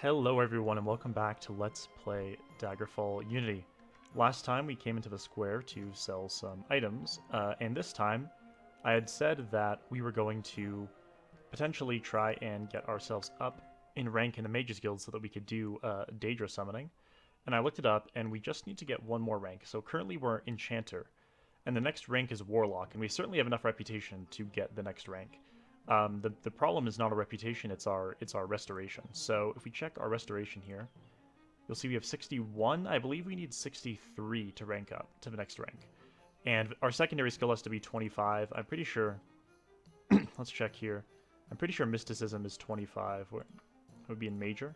Hello everyone and welcome back to Let's Play Daggerfall Unity. Last time we came into the square to sell some items, and this time I had said that we were going to potentially try and get ourselves up in rank in the Mages Guild so that we could do Daedra summoning. And I looked it up and we just need to get one more rank. So currently we're Enchanter, and the next rank is Warlock, and we certainly have enough reputation to get the next rank. The problem is not our reputation, it's our restoration. So if we check our restoration here, you'll see we have 61. I believe we need 63 to rank up to the next rank. And our secondary skill has to be 25. I'm pretty sure... let's check here. I'm pretty sure Mysticism is 25. It would be in Major.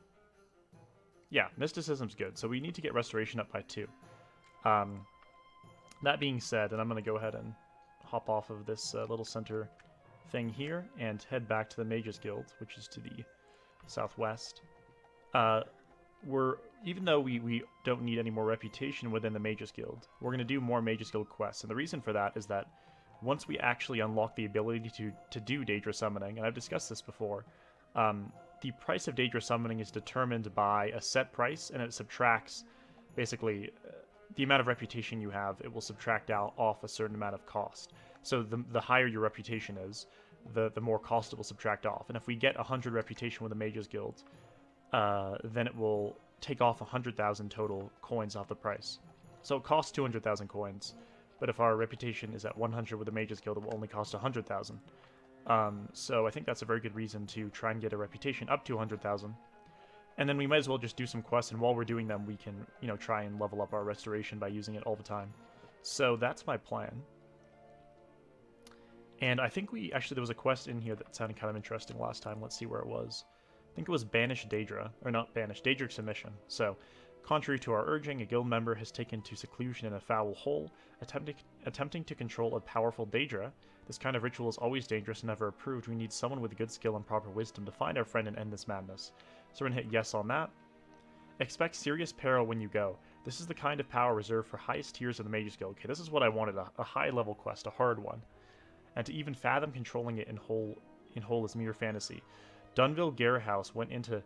Yeah, Mysticism's good. So we need to get Restoration up by 2. That being said, and I'm going to go ahead and hop off of this little center thing here and head back to the Mages Guild, which is to the southwest. Even though we don't need any more reputation within the Mages Guild, we're going to do more Mages Guild quests, and the reason for that is that once we actually unlock the ability to do Daedra summoning, and I've discussed this before, the price of Daedra summoning is determined by a set price, and it subtracts basically the amount of reputation you have. It will subtract out off a certain amount of cost. So the higher your reputation is, the more cost it will subtract off. And if we get 100 reputation with the Mages Guild, then it will take off 100,000 total coins off the price. So it costs 200,000 coins, but if our reputation is at 100 with the Mages Guild, it will only cost 100,000. So I think that's a very good reason to try and get a reputation up to 100,000. And then we might as well just do some quests, and while we're doing them, we can, try and level up our restoration by using it all the time. So that's my plan. And I think there was a quest in here that sounded kind of interesting last time. Let's see where it was. I think it was Banish Daedra, or not Banish, Daedric Submission. So, contrary to our urging, a guild member has taken to seclusion in a foul hole, attempting to control a powerful Daedra. This kind of ritual is always dangerous and never approved. We need someone with good skill and proper wisdom to find our friend and end this madness. So we're going to hit yes on that. Expect serious peril when you go. This is the kind of power reserved for highest tiers of the Mages Guild. Okay, this is what I wanted, a high-level quest, a hard one. And to even fathom controlling it in whole is mere fantasy. Dunville Garehouse went into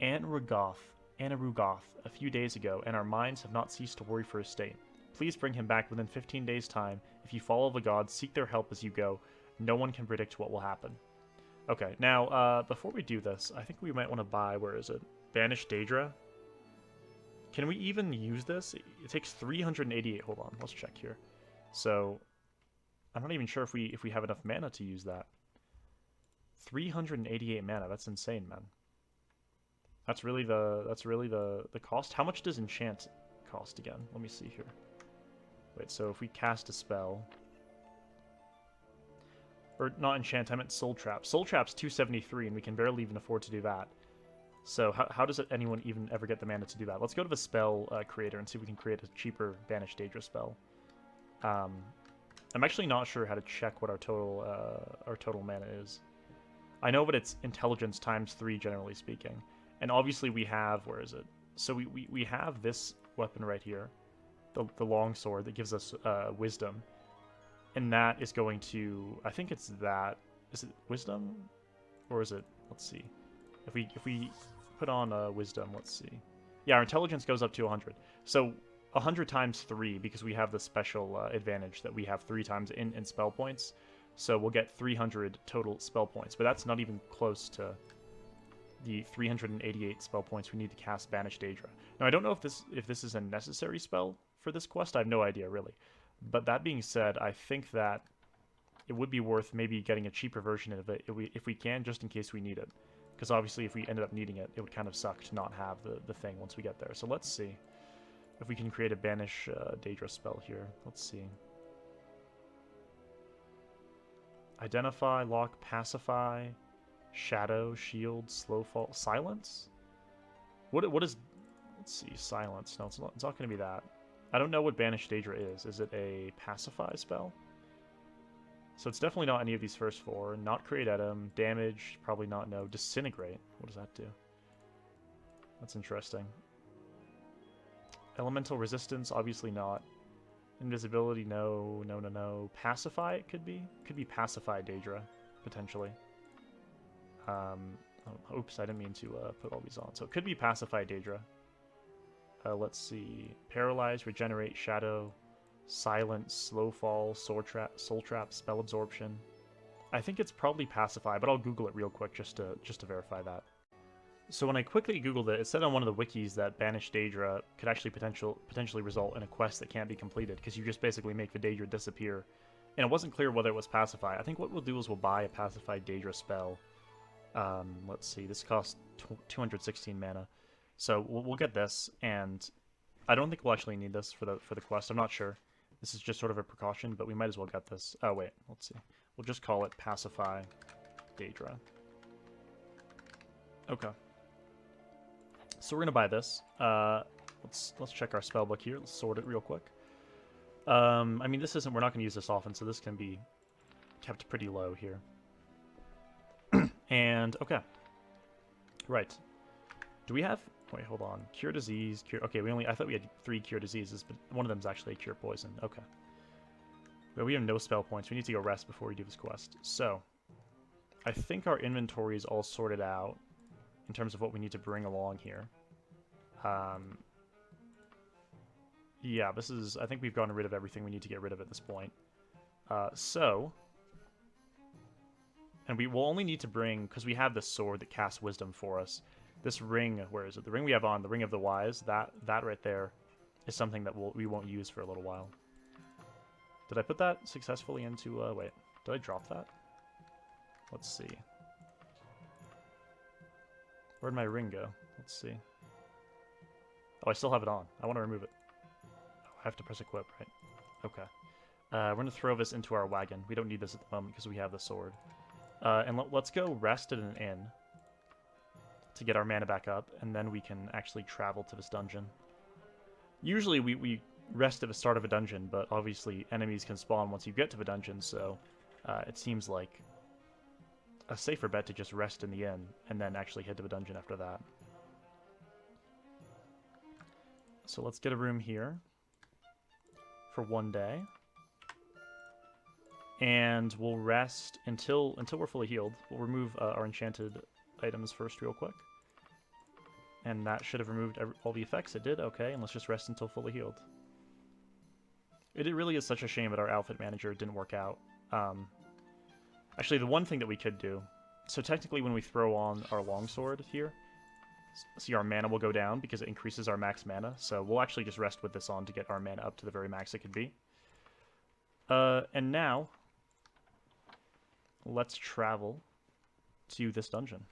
Anrugoth a few days ago, and our minds have not ceased to worry for his state. Please bring him back within 15 days' time. If you follow the gods, seek their help as you go. No one can predict what will happen. Okay, now, before we do this, I think we might want to buy, where is it? Banish Daedra? Can we even use this? It takes 388. Hold on, let's check here. So, I'm not even sure if we have enough mana to use that. 388 mana, that's insane, man. That's really the cost. How much does enchant cost again? Let me see here. Wait, so if we cast a spell, or not enchant, I meant Soul Trap. Soul Trap's 273, and we can barely even afford to do that. So how does anyone even ever get the mana to do that? Let's go to the spell creator and see if we can create a cheaper Banish Daedra spell. I'm actually not sure how to check what our total mana is. I know that it's intelligence times 3, generally speaking. And obviously we have, where is it? So we have this weapon right here, the long sword that gives us wisdom. And that is going to, I think it's that. Is it wisdom? Or is it, let's see. If we put on wisdom, let's see. Yeah, our intelligence goes up to 100. So 100 times 3, because we have the special advantage that we have 3 times in spell points. So we'll get 300 total spell points, but that's not even close to the 388 spell points we need to cast Banish Daedra. Now, I don't know if this is a necessary spell for this quest. I have no idea, really. But that being said, I think that it would be worth maybe getting a cheaper version of it if we can, just in case we need it. Because obviously, if we ended up needing it, it would kind of suck to not have the thing once we get there. So let's see if we can create a Banish Daedra spell here. Let's see. Identify, lock, pacify, shadow, shield, slow fall, silence? What is... Let's see, silence. No, it's not going to be that. I don't know what Banish Daedra is. Is it a pacify spell? So it's definitely not any of these first 4. Not create item. Damage, probably not, no. Disintegrate. What does that do? That's interesting. Elemental resistance, obviously not. Invisibility, no, no, no, no. Pacify, it could be. Could be Pacify Daedra, potentially. Oh, oops, I didn't mean to put all these on. So it could be Pacify Daedra. Let's see. Paralyze, Regenerate, Shadow, Silence, Slow Fall, Soul Trap, Spell Absorption. I think it's probably Pacify, but I'll Google it real quick just to verify that. So when I quickly Googled it, it said on one of the wikis that Banish Daedra could actually potentially result in a quest that can't be completed, because you just basically make the Daedra disappear. And it wasn't clear whether it was Pacify. I think what we'll do is we'll buy a Pacify Daedra spell. Let's see, this costs 216 mana. So we'll get this, and I don't think we'll actually need this for the quest. I'm not sure. This is just sort of a precaution, but we might as well get this. Oh, wait, let's see. We'll just call it Pacify Daedra. Okay. So we're gonna buy this. Let's check our spell book here. Let's sort it real quick. I mean, this isn't. We're not gonna use this often, so this can be kept pretty low here. And okay, right. Do we have? Wait, hold on. Cure disease. Cure. Okay, I thought we had 3 cure diseases, but one of them is actually a cure poison. Okay. But we have no spell points. We need to go rest before we do this quest. So, I think our inventory is all sorted out in terms of what we need to bring along here. Yeah, this is... I think we've gotten rid of everything we need to get rid of at this point. And we will only need to bring... Because we have this sword that casts wisdom for us. This ring... Where is it? The ring we have on, the Ring of the Wise, that right there is something that we won't use for a little while. Did I put that successfully into... wait, did I drop that? Let's see. Where'd my ring go? Let's see. Oh, I still have it on. I want to remove it. Oh, I have to press equip, right? Okay. We're going to throw this into our wagon. We don't need this at the moment because we have the sword. And let's go rest at an inn to get our mana back up, and then we can actually travel to this dungeon. Usually we rest at the start of a dungeon, but obviously enemies can spawn once you get to the dungeon, so it seems like a safer bet to just rest in the inn and then actually head to the dungeon after that. So let's get a room here for 1 day. And we'll rest until we're fully healed. We'll remove our enchanted items first real quick. And that should have removed all the effects. It did, okay, and let's just rest until fully healed. It really is such a shame that our outfit manager didn't work out. Actually, the one thing that we could do... So technically when we throw on our longsword here, see our mana will go down because it increases our max mana. So we'll actually just rest with this on to get our mana up to the very max it could be. And now, let's travel to this dungeon.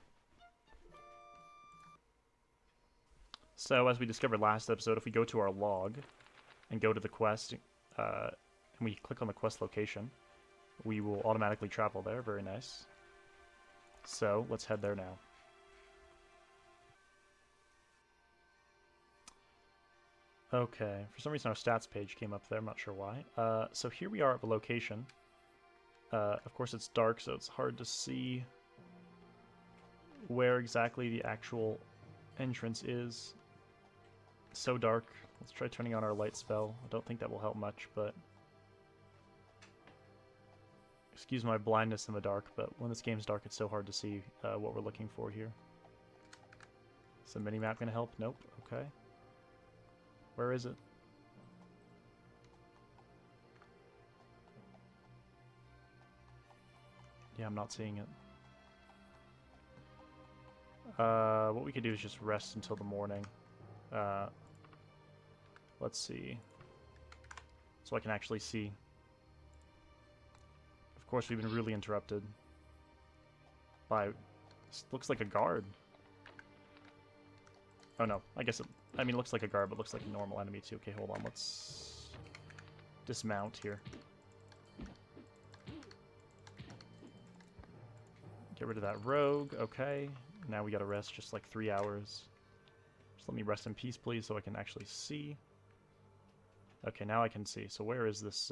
So as we discovered last episode, if we go to our log and go to the quest, and we click on the quest location, we will automatically travel there. Very nice. So let's head there now. Okay, for some reason our stats page came up there, I'm not sure why. So here we are at the location. Of course it's dark, so it's hard to see where exactly the actual entrance is. It's so dark. Let's try turning on our light spell. I don't think that will help much, but... Excuse my blindness in the dark, but when this game's dark, it's so hard to see what we're looking for here. Is the minimap gonna help? Nope. Okay. Where is it? Yeah, I'm not seeing it. What we could do is just rest until the morning. Let's see. So I can actually see. Of course, we've been rudely interrupted by... Looks like a guard. Oh no, I guess it... I mean, it looks like a guard, but looks like a normal enemy too. Okay, hold on, let's dismount here. Get rid of that rogue, okay. Now we gotta rest just like 3 hours. Just let me rest in peace, please, so I can actually see. Okay, now I can see. So where is this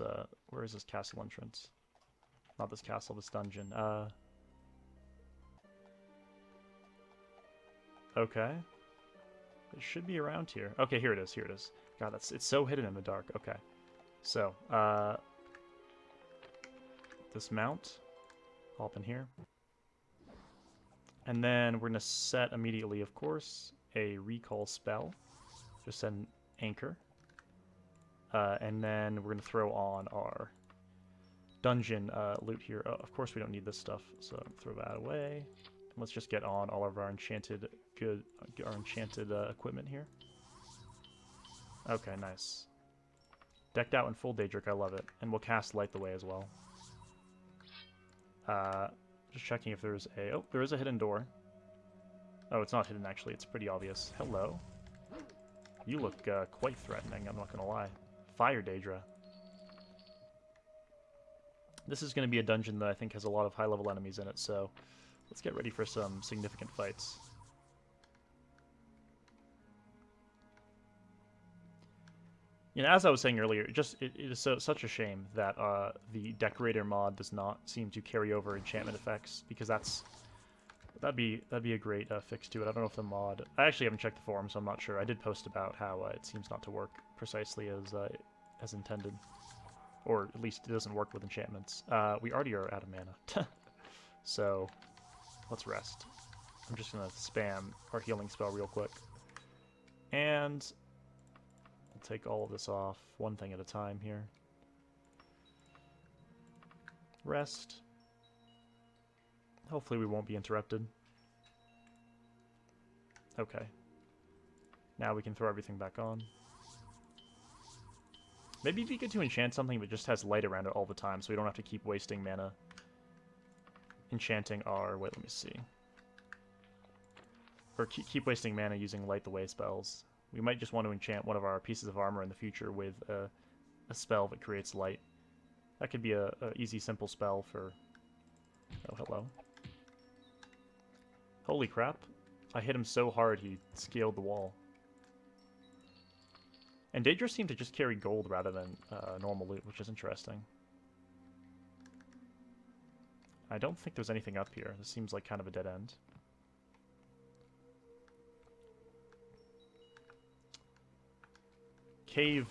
castle entrance? Not this castle, this dungeon. Okay. It should be around here. Okay, here it is, here it is. God, it's so hidden in the dark. Okay. So, dismount. Hop in here. And then we're going to set immediately, of course, a recall spell. Just an anchor. And then we're going to throw on our dungeon loot here. Oh, of course we don't need this stuff, so throw that away. And let's just get on all of our enchanted equipment here. Okay, nice. Decked out in full Daedric, I love it. And we'll cast Light the Way as well. Just checking if there's a... Oh, there is a hidden door. Oh, it's not hidden, actually. It's pretty obvious. Hello. You look quite threatening, I'm not gonna lie. Fire Daedra. This is going to be a dungeon that I think has a lot of high-level enemies in it, so let's get ready for some significant fights. You know, as I was saying earlier, it is such a shame that the Decorator mod does not seem to carry over enchantment effects, because that'd be a great fix to it. I don't know if the mod... I actually haven't checked the forum, so I'm not sure. I did post about how it seems not to work precisely as intended. Or at least it doesn't work with enchantments. We already are out of mana. So, let's rest. I'm just going to spam our healing spell real quick. And we'll take all of this off one thing at a time here. Rest. Hopefully we won't be interrupted. Okay. Now we can throw everything back on. Maybe it'd be good to enchant something that just has light around it all the time, so we don't have to keep wasting mana enchanting our... Wait, let me see. Or keep wasting mana using Light the Way spells. We might just want to enchant one of our pieces of armor in the future with a spell that creates light. That could be a easy, simple spell for... Oh, hello. Holy crap. I hit him so hard he scaled the wall. And Daedra seemed to just carry gold rather than normal loot, which is interesting. I don't think there's anything up here. This seems like kind of a dead end. Cave...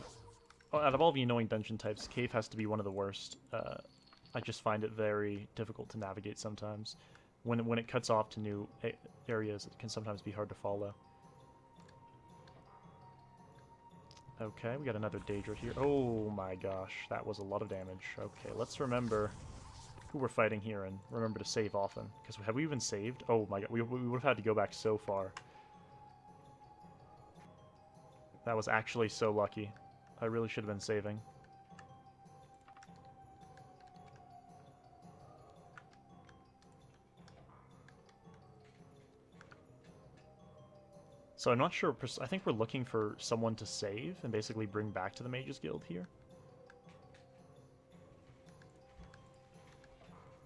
Oh, out of all the annoying dungeon types, Cave has to be one of the worst. I just find it very difficult to navigate sometimes. When it cuts off to new areas, it can sometimes be hard to follow. Okay, we got another Daedra here. Oh my gosh, that was a lot of damage. Okay, let's remember who we're fighting here and remember to save often. Because have we even saved? Oh my god, we would have had to go back so far. That was actually so lucky. I really should have been saving. So I'm not sure, I think we're looking for someone to save and basically bring back to the Mages Guild here.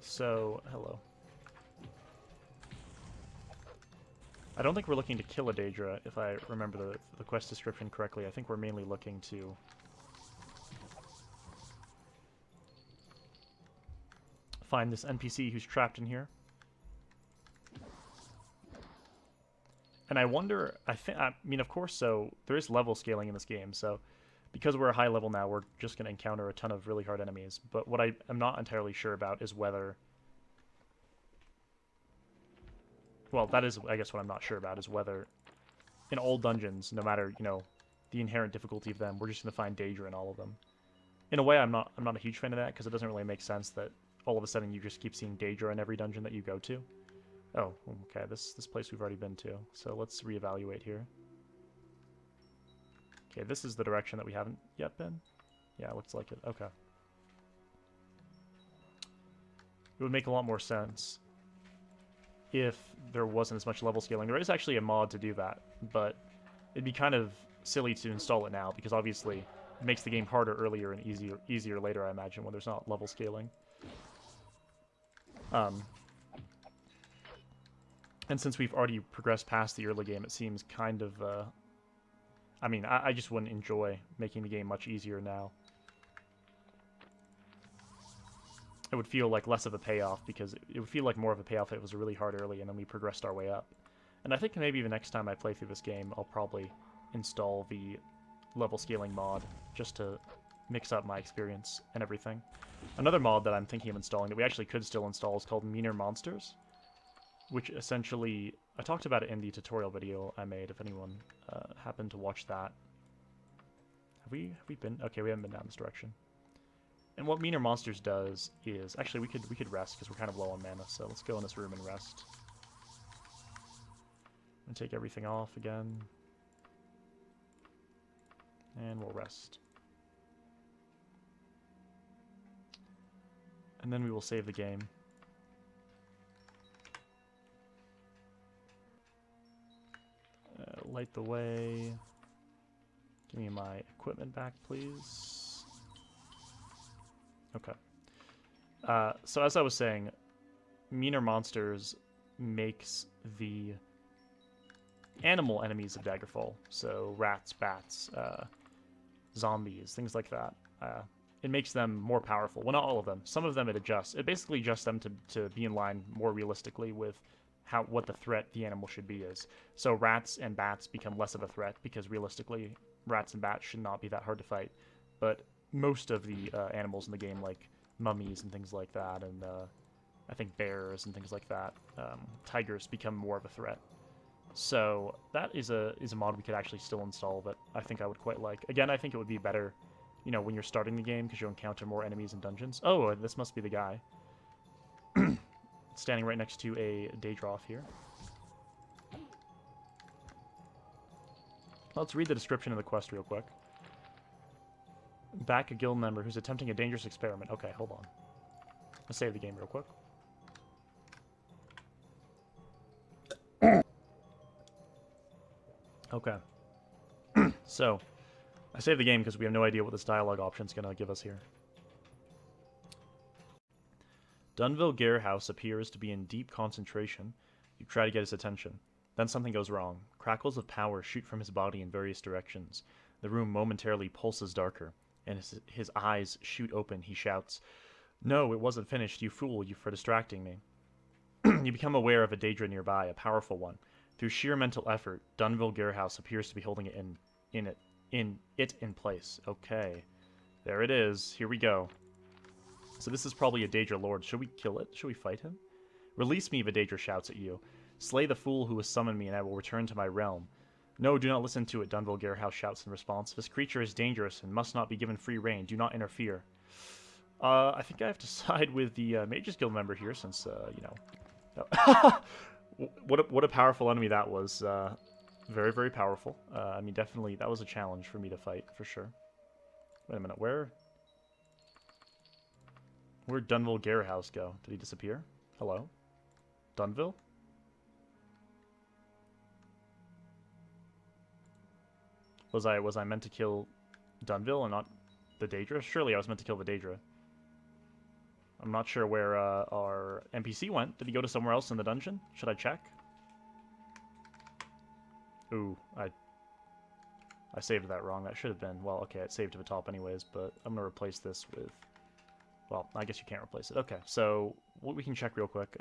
So, hello. I don't think we're looking to kill a Daedra, if I remember the quest description correctly. I think we're mainly looking to... find this NPC who's trapped in here. And I wonder, I mean, of course, so there is level scaling in this game, so because we're a high level now, we're just going to encounter a ton of really hard enemies. But what I am not entirely sure about is whether... Well, that is, I guess, what I'm not sure about is whether in all dungeons, no matter, you know, the inherent difficulty of them, we're just going to find Daedra in all of them. In a way, I'm not a huge fan of that, because it doesn't really make sense that all of a sudden you just keep seeing Daedra in every dungeon that you go to. Oh, okay, this place we've already been to, so let's reevaluate here. Okay, this is the direction that we haven't yet been? Yeah, looks like it. Okay. It would make a lot more sense if there wasn't as much level scaling. There is actually a mod to do that, but it'd be kind of silly to install it now, because obviously it makes the game harder earlier and easier later, I imagine, when there's not level scaling. And since we've already progressed past the early game, it seems kind of... I mean, I just wouldn't enjoy making the game much easier now. It would feel like less of a payoff, because it would feel like more of a payoff if it was really hard early and then we progressed our way up. And I think maybe the next time I play through this game, I'll probably install the level scaling mod just to mix up my experience and everything. Another mod that I'm thinking of installing that we actually could still install is called Meaner Monsters. which essentially, I talked about it in the tutorial video I made, if anyone happened to watch that. Have we been? Okay, we haven't been down this direction. And what Meaner Monsters does is, actually we could rest because we're kind of low on mana, so let's go in this room and rest. And take everything off again. And we'll rest. And then we will save the game. Light the way. Give me my equipment back, please. Okay. So as I was saying, Meaner Monsters makes the animal enemies of Daggerfall. So rats, bats, zombies, things like that. It makes them more powerful. Well, not all of them. Some of them it adjusts. It basically adjusts them to be in line more realistically with what the threat the animal should be is. So rats and bats become less of a threat because realistically, rats and bats should not be that hard to fight. But most of the animals in the game, like mummies and things like that, and I think bears and things like that, tigers become more of a threat. So that is a mod we could actually still install that I think I would quite like. Again, I think it would be better, you know, when you're starting the game because you'll encounter more enemies and dungeons. Oh, this must be the guy. Standing right next to a Daedroth here. Let's read the description of the quest real quick. Back a guild member who's attempting a dangerous experiment. Okay, hold on. Let's save the game real quick. Okay. So, I saved the game because we have no idea what this dialogue option is going to give us here. Dunville Garehouse appears to be in deep concentration. You try to get his attention. Then something goes wrong. Crackles of power shoot from his body in various directions. The room momentarily pulses darker, and his eyes shoot open. He shouts, "No, it wasn't finished, you fool, you for distracting me." You become aware of a Daedra nearby, a powerful one. Through sheer mental effort, Dunville Garehouse appears to be holding it in place. Okay. There it is. Here we go. So this is probably a Daedra Lord. Should we kill it? Should we fight him? Release me, Daedra shouts at you. Slay the fool who has summoned me, and I will return to my realm. No, do not listen to it, Dunville Garehouse shouts in response. This creature is dangerous and must not be given free rein. Do not interfere. I think I have to side with the Mages Guild member here, since, you know... What a powerful enemy that was. Very, very powerful. I mean, definitely, that was a challenge for me to fight, for sure. Wait a minute, where'd Dunville Garehouse go? Did he disappear? Hello? Dunville? Was I meant to kill Dunville and not the Daedra? Surely I was meant to kill the Daedra. I'm not sure where our NPC went. Did he go to somewhere else in the dungeon? Should I check? Ooh, I saved that wrong. That should have been... Well, okay, it saved to the top anyways, but I'm going to replace this with... Well, I guess you can't replace it. Okay, so what we can check real quick.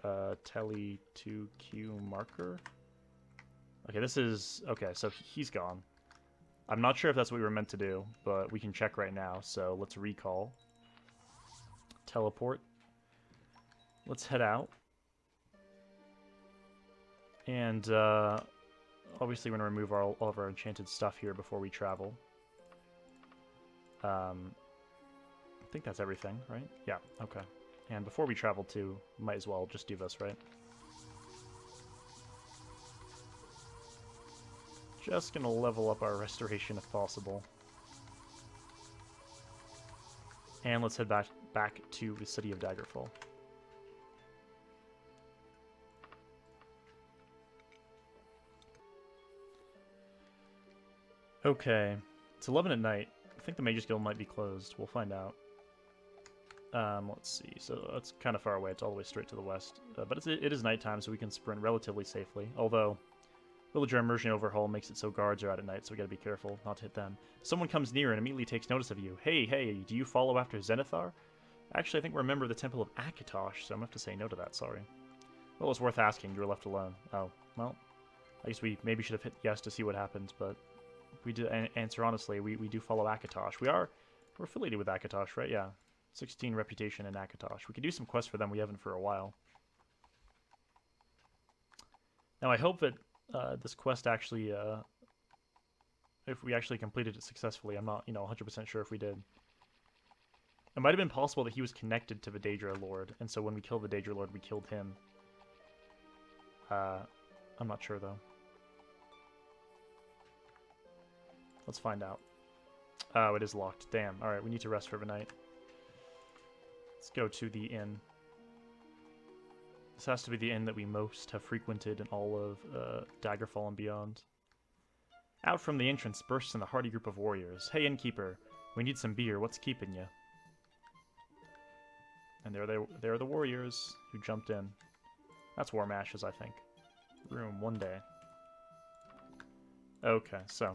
Tele 2Q marker. Okay, this is... Okay, so he's gone. I'm not sure if that's what we were meant to do, but we can check right now. So let's recall. Teleport. Let's head out. And obviously we're going to remove all of our enchanted stuff here before we travel. I think that's everything, right? Yeah, okay. And before we travel too, might as well just do this, right? Just gonna level up our restoration if possible. And let's head back to the city of Daggerfall. Okay, it's 11 at night. I think the Mages Guild might be closed. We'll find out. Let's see. So that's kind of far away. It's all the way straight to the west. But it is nighttime, so we can sprint relatively safely. Although, Villager Immersion Overhaul makes it so guards are out at night, so we gotta be careful not to hit them. Someone comes near and immediately takes notice of you. Hey, do you follow after Zenithar? Actually, I think we're a member of the Temple of Akatosh, so I'm gonna have to say no to that, sorry. Well, it's worth asking. You were left alone. Oh, well. I guess we maybe should have hit yes to see what happens, but if we did answer honestly, we do follow Akatosh. We're affiliated with Akatosh, right? Yeah. 16 reputation in Akatosh. We could do some quests for them. We haven't for a while. Now I hope that this quest actually, if we actually completed it successfully, I'm not, 100% sure if we did. It might have been possible that he was connected to the Daedra Lord, and so when we killed the Daedra Lord, we killed him. I'm not sure, though. Let's find out. Oh, it is locked. Damn. Alright, we need to rest for the night. Let's go to the inn. This has to be the inn that we most have frequented in all of Daggerfall and beyond. Out from the entrance bursts in a hearty group of warriors. Hey, innkeeper. We need some beer. What's keeping you? And there are the warriors who jumped in. That's Warm Ashes, I think. Room one day. Okay, so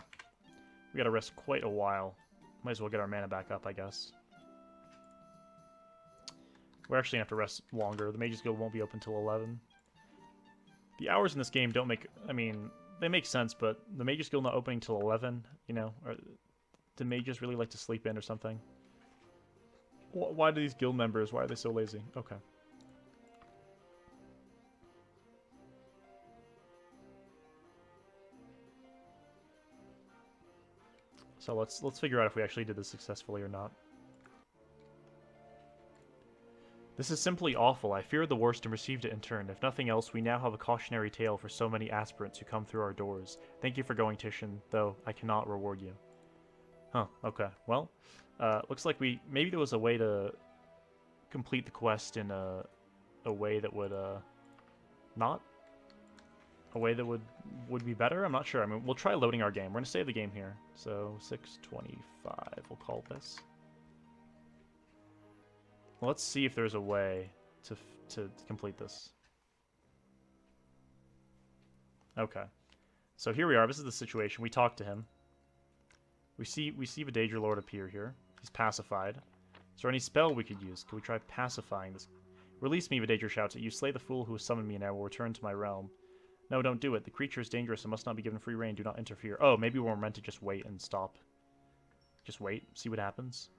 we gotta rest quite a while. Might as well get our mana back up, I guess. We're actually gonna have to rest longer. The Mage's Guild won't be open till 11. The hours in this game don't make... I mean, they make sense, but the Mage's Guild not opening till 11, or do mages really like to sleep in or something? Why do these guild members, why are they so lazy? Okay. So let's figure out if we actually did this successfully or not. This is simply awful. I feared the worst and received it in turn. If nothing else, we now have a cautionary tale for so many aspirants who come through our doors. Thank you for going, Titian, though I cannot reward you. Huh, okay. Well, looks like maybe there was a way to complete the quest in a way that would, not? A way that would be better? I'm not sure. I mean, we'll try loading our game. We're going to save the game here. So, 625, we'll call this. Well, let's see if there's a way to complete this. Okay. So here we are. This is the situation. We talked to him. We see the Daedra Lord appear here. He's pacified. Is there any spell we could use? Could we try pacifying this? Release me, Daedra shouts at you. Slay the fool who has summoned me, and I will return to my realm. No, don't do it. The creature is dangerous and must not be given free rein. Do not interfere. Oh, maybe we're meant to just wait and stop. Just wait. See what happens.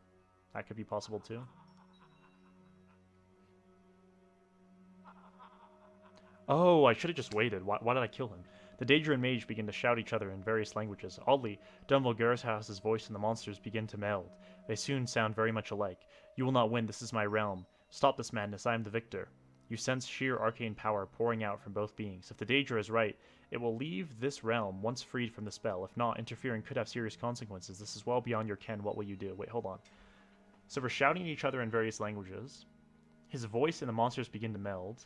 That could be possible, too. Oh, I should have just waited. Why did I kill him? The Daedra and Mage begin to shout each other in various languages. Oddly, Dunvolger's voice and the monsters begin to meld. They soon sound very much alike. You will not win. This is my realm. Stop this madness. I am the victor. You sense sheer arcane power pouring out from both beings. If the Daedra is right, it will leave this realm once freed from the spell. If not, interfering could have serious consequences. This is well beyond your ken. What will you do? Wait, hold on. So we're shouting at each other in various languages. His voice and the monsters begin to meld.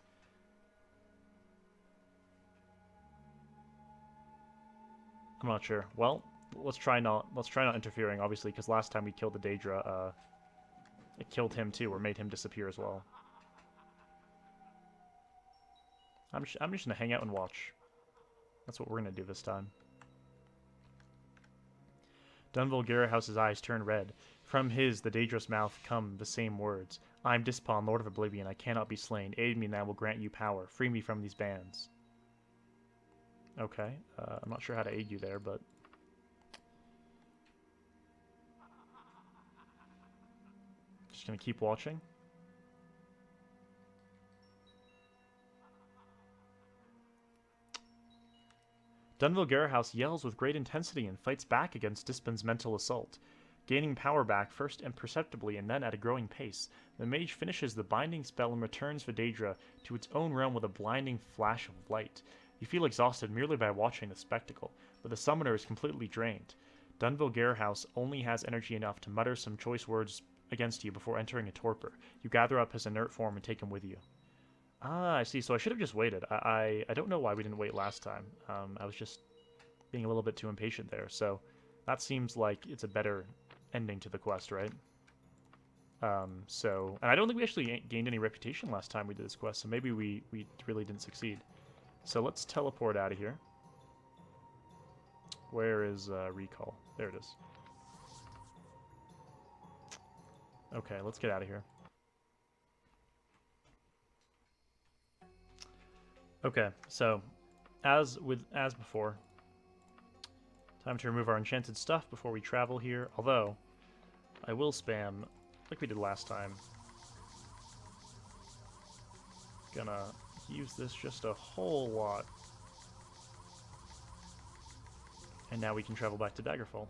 I'm not sure. Well, let's try not interfering, obviously, because last time we killed the Daedra, it killed him too, or made him disappear as well. I'm just gonna hang out and watch. That's what we're gonna do this time. Dunvolgerhouse's eyes turn red. From the Daedra's mouth, come the same words. I am Dispawn, Lord of Oblivion. I cannot be slain. Aid me and I will grant you power. Free me from these bands. Okay, I'm not sure how to aid you there, but... Just gonna keep watching. Dunvolgerhouse yells with great intensity and fights back against Dispan's mental assault. Gaining power back first imperceptibly and then at a growing pace, the mage finishes the binding spell and returns the Daedra to its own realm with a blinding flash of light. You feel exhausted merely by watching the spectacle, but the summoner is completely drained. Dunvolgerhouse only has energy enough to mutter some choice words against you before entering a torpor. You gather up his inert form and take him with you. Ah, I see. So I should have just waited. I don't know why we didn't wait last time. I was just being a little bit too impatient there. So that seems like it's a better ending to the quest, right? And I don't think we actually gained any reputation last time we did this quest, so maybe we really didn't succeed. So let's teleport out of here. Where is recall? There it is. Okay, let's get out of here. Okay, so as before, time to remove our enchanted stuff before we travel here. Although I will spam like we did last time. Gonna use this just a whole lot And now we can travel back to Daggerfall.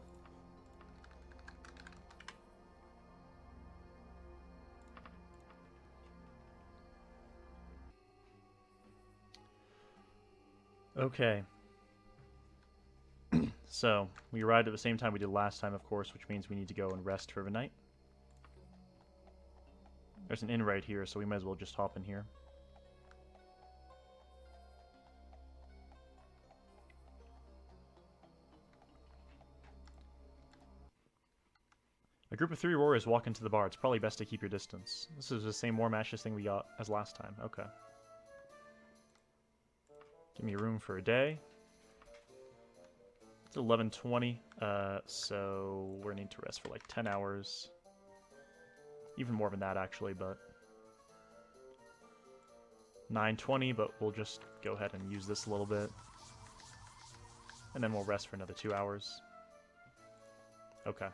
Okay. So, we arrived at the same time we did last time, of course, which means we need to go and rest for the night. There's an inn right here, so we might as well just hop in here. A group of 3 warriors walk into the bar. It's probably best to keep your distance. This is the same war matches thing we got as last time. Okay. Give me room for a day. It's 11:20, so we're gonna need to rest for like 10 hours. Even more than that, actually, but 9:20, but we'll just go ahead and use this a little bit. And then we'll rest for another 2 hours. Okay.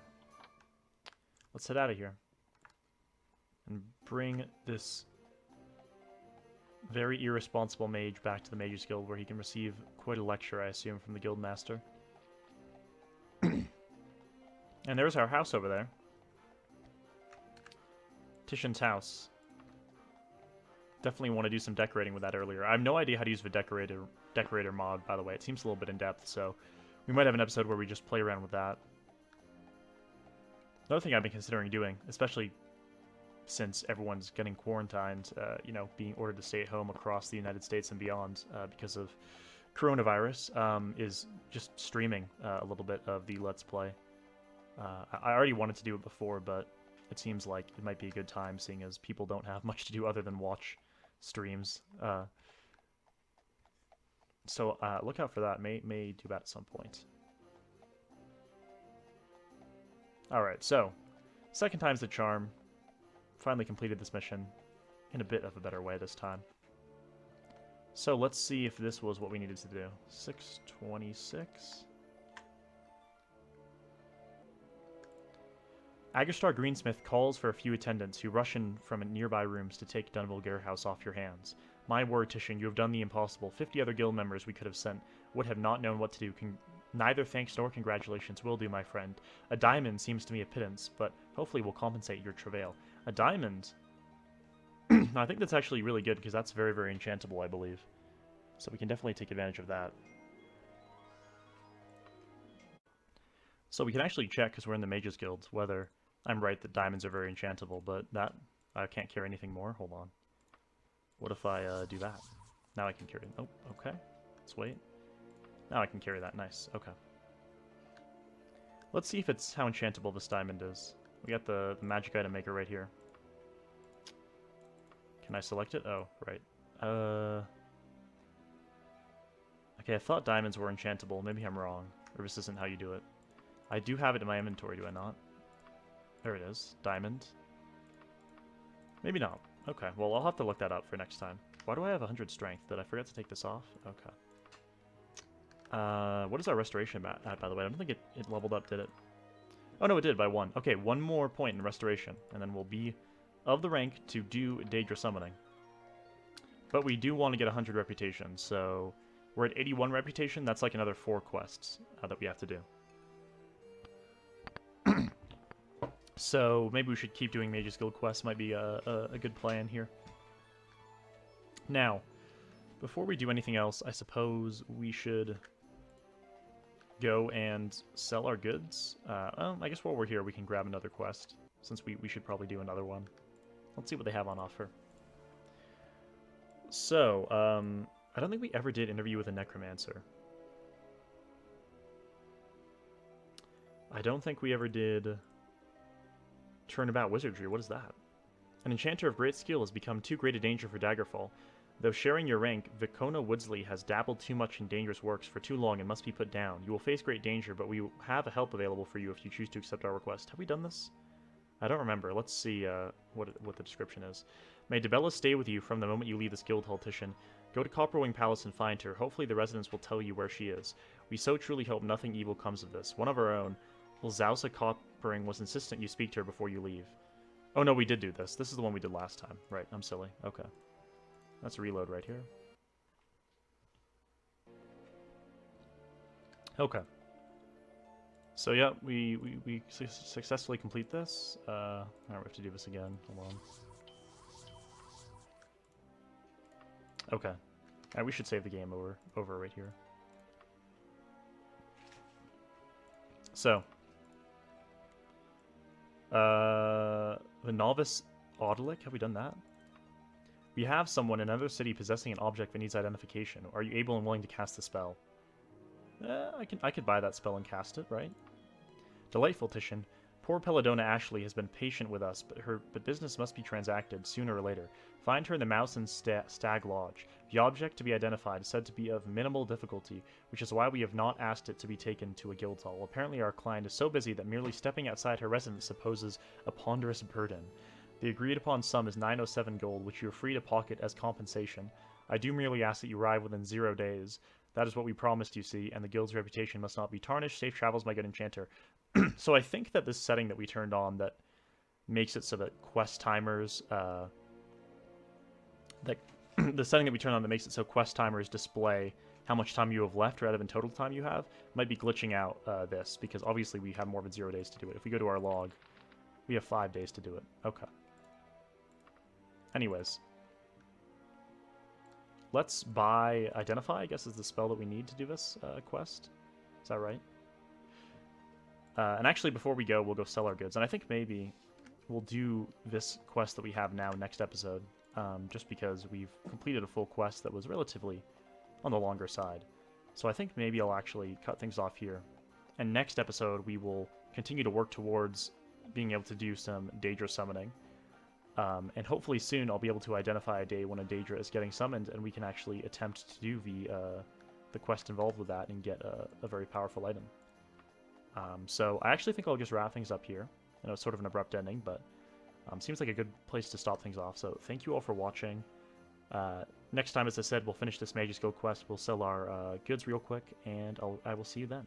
Let's head out of here. And bring this very irresponsible mage back to the Mage's Guild, where he can receive quite a lecture, I assume, from the Guildmaster. And there's our house over there. Titian's house. Definitely want to do some decorating with that earlier. I have no idea how to use the decorator mod, by the way. It seems a little bit in-depth, so we might have an episode where we just play around with that. Another thing I've been considering doing, especially since everyone's getting quarantined, you know, being ordered to stay at home across the United States and beyond because of coronavirus, is just streaming a little bit of the Let's Play. I already wanted to do it before, but it seems like it might be a good time, seeing as people don't have much to do other than watch streams. So look out for that. May do that at some point. Alright, so second time's the charm. Finally completed this mission in a bit of a better way this time. So let's see if this was what we needed to do. 626. Agerstar Greensmith calls for a few attendants who rush in from nearby rooms to take Dunville Garehouse off your hands. My word, Titian, you have done the impossible. 50 other guild members we could have sent would have not known what to do. Neither thanks nor congratulations will do, my friend. A diamond seems to me a pittance, but hopefully will compensate your travail. A diamond? I think that's actually really good, because that's very, very enchantable, I believe. So we can definitely take advantage of that. So we can actually check, because we're in the Mages Guild, whether I'm right that diamonds are very enchantable, but that... I can't carry anything more. Hold on. What if I do that? Now I can carry... Oh, okay. Let's wait. Now I can carry that. Nice. Okay. Let's see if it's how enchantable this diamond is. We got the magic item maker right here. Can I select it? Oh, right. Okay, I thought diamonds were enchantable. Maybe I'm wrong. Or this isn't how you do it. I do have it in my inventory, do I not? There it is. Diamond. Maybe not. Okay, well, I'll have to look that up for next time. Why do I have 100 strength? Did I forget to take this off? Okay. What is our restoration at, by the way? I don't think it leveled up, did it? Oh, no, it did by 1. Okay, 1 more point in restoration, and then we'll be of the rank to do Daedra summoning. But we do want to get 100 reputation, so we're at 81 reputation. That's like another 4 quests that we have to do. So maybe we should keep doing Mage's Guild quests. Might be a good plan here. Now, before we do anything else, I suppose we should go and sell our goods. Well, I guess while we're here, we can grab another quest, since we should probably do another one. Let's see what they have on offer. So, I don't think we ever did interview with a necromancer. I don't think we ever did turnabout wizardry. What is that? An enchanter of great skill has become too great a danger for Daggerfall. Though sharing your rank, Vicona Woodsley has dabbled too much in dangerous works for too long and must be put down. You will face great danger, but we have a help available for you if you choose to accept our request. Have we done this? I don't remember. Let's see what the description is. May Debella stay with you from the moment you leave this guild hall, Titian. Go to Copperwing Palace and find her. Hopefully the residents will tell you where she is. We so truly hope nothing evil comes of this. One of our own, Lzausa Coppering, was insistent you speak to her before you leave. Oh no, we did do this. This is the one we did last time. Right, I'm silly. Okay. Let's reload right here. Okay. So yeah, we successfully complete this. Alright, we have to do this again. Hold on. Okay. Alright, we should save the game over right here. So, the Novice Audalic, have we done that? We have someone in another city possessing an object that needs identification. Are you able and willing to cast the spell? I could buy that spell and cast it, right? Delightful Titian. Poor Pelladonna Ashley has been patient with us, but business must be transacted sooner or later. Find her in the Mouse and Stag Lodge. The object to be identified is said to be of minimal difficulty, which is why we have not asked it to be taken to a guild hall. Apparently our client is so busy that merely stepping outside her residence supposes a ponderous burden. The agreed upon sum is 907 gold, which you are free to pocket as compensation. I do merely ask that you arrive within 0 days. That is what we promised, you see, and the guild's reputation must not be tarnished. Safe travels, my good enchanter. So I think that this setting that we turned on that makes it so that quest timers, the setting that we turned on that makes it so quest timers display how much time you have left rather than total time you have, might be glitching out this, because obviously we have more than 0 days to do it. If we go to our log, we have 5 days to do it. Okay. Anyways. Let's buy Identify, I guess is the spell that we need to do this quest. Is that right? And actually, before we go, we'll go sell our goods. And I think maybe we'll do this quest that we have now next episode, just because we've completed a full quest that was relatively on the longer side. So I think maybe I'll actually cut things off here. And next episode, we will continue to work towards being able to do some Daedra summoning. And hopefully soon I'll be able to identify a day when a Daedra is getting summoned, and we can actually attempt to do the quest involved with that and get a very powerful item. So I actually think I'll just wrap things up here. I know it's sort of an abrupt ending, but seems like a good place to stop things off. So thank you all for watching. Next time, as I said, we'll finish this Mage's Guild quest. We'll sell our goods real quick, and I will see you then.